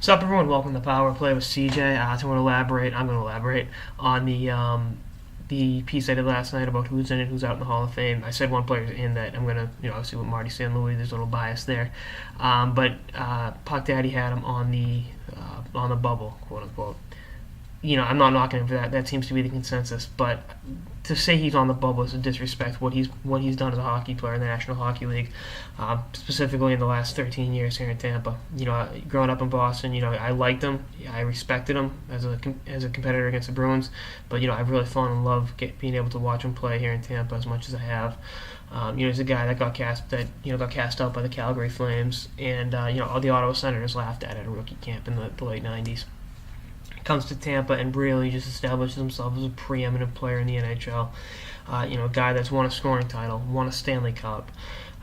What's up, everyone? Welcome to Power Play with CJ. I'm going to elaborate on the piece I did last night about who's in and who's out in the Hall of Fame. I said one player's in that I'm going to, obviously with Marty San Luis, there's a little bias there. But Puck Daddy had him on the bubble, quote unquote. I'm not knocking him for that. That seems to be the consensus. But to say he's on the bubble is a disrespect what he's done as a hockey player in the National Hockey League, specifically in the last 13 years here in Tampa. Growing up in Boston, I liked him, I respected him as a competitor against the Bruins. But I've really fallen in love being able to watch him play here in Tampa as much as I have. He's a guy that got cast out by the Calgary Flames, and all the Ottawa Senators laughed at rookie camp in the late '90s. Comes to Tampa and really just establishes himself as a preeminent player in the NHL. A guy that's won a scoring title, won a Stanley Cup,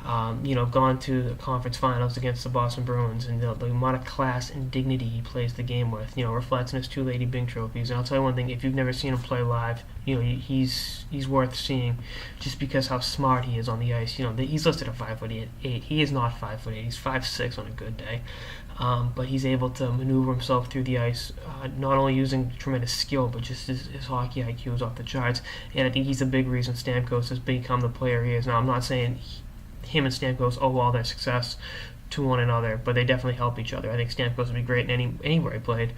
gone to the conference finals against the Boston Bruins, and the amount of class and dignity he plays the game with, reflects in his two Lady Byng trophies. And I'll tell you one thing: if you've never seen him play live, he's worth seeing, just because how smart he is on the ice. He's listed at 5'8". He is not 5'8". He's 5'6" on a good day. But he's able to maneuver himself through the ice, not only using tremendous skill, but just his hockey IQ is off the charts. And I think he's a big reason Stamkos has become the player he is. Now, I'm not saying him and Stamkos owe all their success to one another, but they definitely help each other. I think Stamkos would be great in anywhere he played.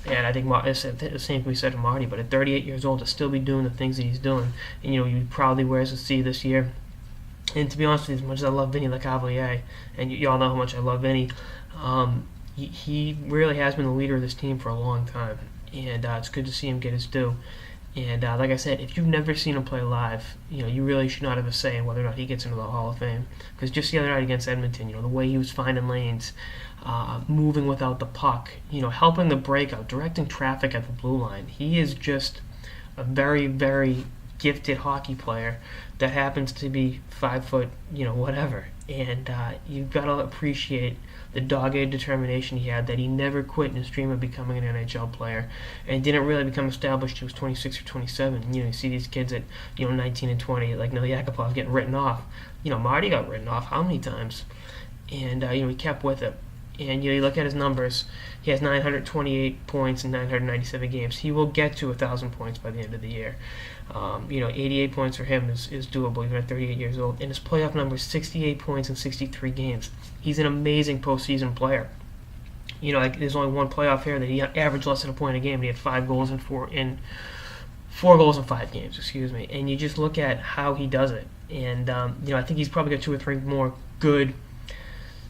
And I think the same can be said for Marty, but at 38 years old, to still be doing the things that he's doing. And, he proudly wears a C this year. And to be honest with you, as much as I love Vinny Lecavalier, and y'all know how much I love Vinny, he really has been the leader of this team for a long time, and it's good to see him get his due. And like I said, if you've never seen him play live, you really should not have a say in whether or not he gets into the Hall of Fame. Because just the other night against Edmonton, the way he was finding lanes, moving without the puck, helping the breakout, directing traffic at the blue line. He is just a very, very gifted hockey player that happens to be 5 foot, whatever. And you've got to appreciate the dogged determination he had, that he never quit in his dream of becoming an NHL player, and didn't really become established till he was 26 or 27. You see these kids at 19 and 20, like Yakupov, getting written off. Marty got written off how many times? And he kept with it. And you look at his numbers. He has 928 points in 997 games. He will get to 1,000 points by the end of the year. 88 points for him is doable even at 38 years old. And his playoff number is 68 points in 63 games. He's an amazing postseason player. There's only one playoff here that he averaged less than a point a game. And he had 4 goals in 5 games. Excuse me. And you just look at how he does it. And I think he's probably got 2 or 3 more good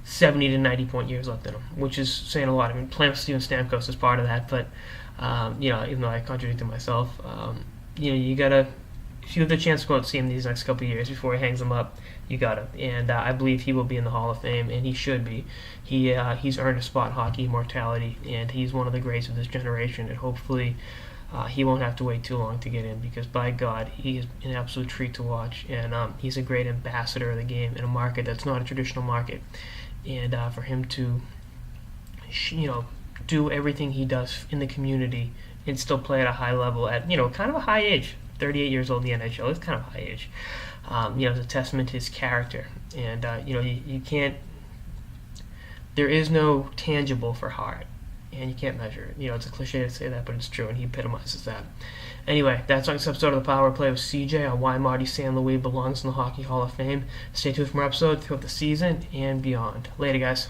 70 to 90 point years left in him, which is saying a lot. I mean, playing with Steven Stamkos is part of that, but even though I contradicted myself, you gotta, if you have the chance to go out and see him these next couple of years before he hangs them up, you gotta. And I believe he will be in the Hall of Fame, and he should be. He's earned a spot in hockey immortality, and he's one of the greats of this generation. And hopefully, he won't have to wait too long to get in, because by God, he is an absolute treat to watch, and he's a great ambassador of the game in a market that's not a traditional market. And for him to, do everything he does in the community and still play at a high level at, kind of a high age, 38 years old in the NHL, it's kind of a high age. It's a testament to his character. And, you can't, there is no tangible for heart, and you can't measure it. It's a cliche to say that, but it's true, and he epitomizes that. Anyway, that's on this episode of the Power Play with CJ on why Marty San Luis belongs in the Hockey Hall of Fame. Stay tuned for more episodes throughout the season and beyond. Later, guys.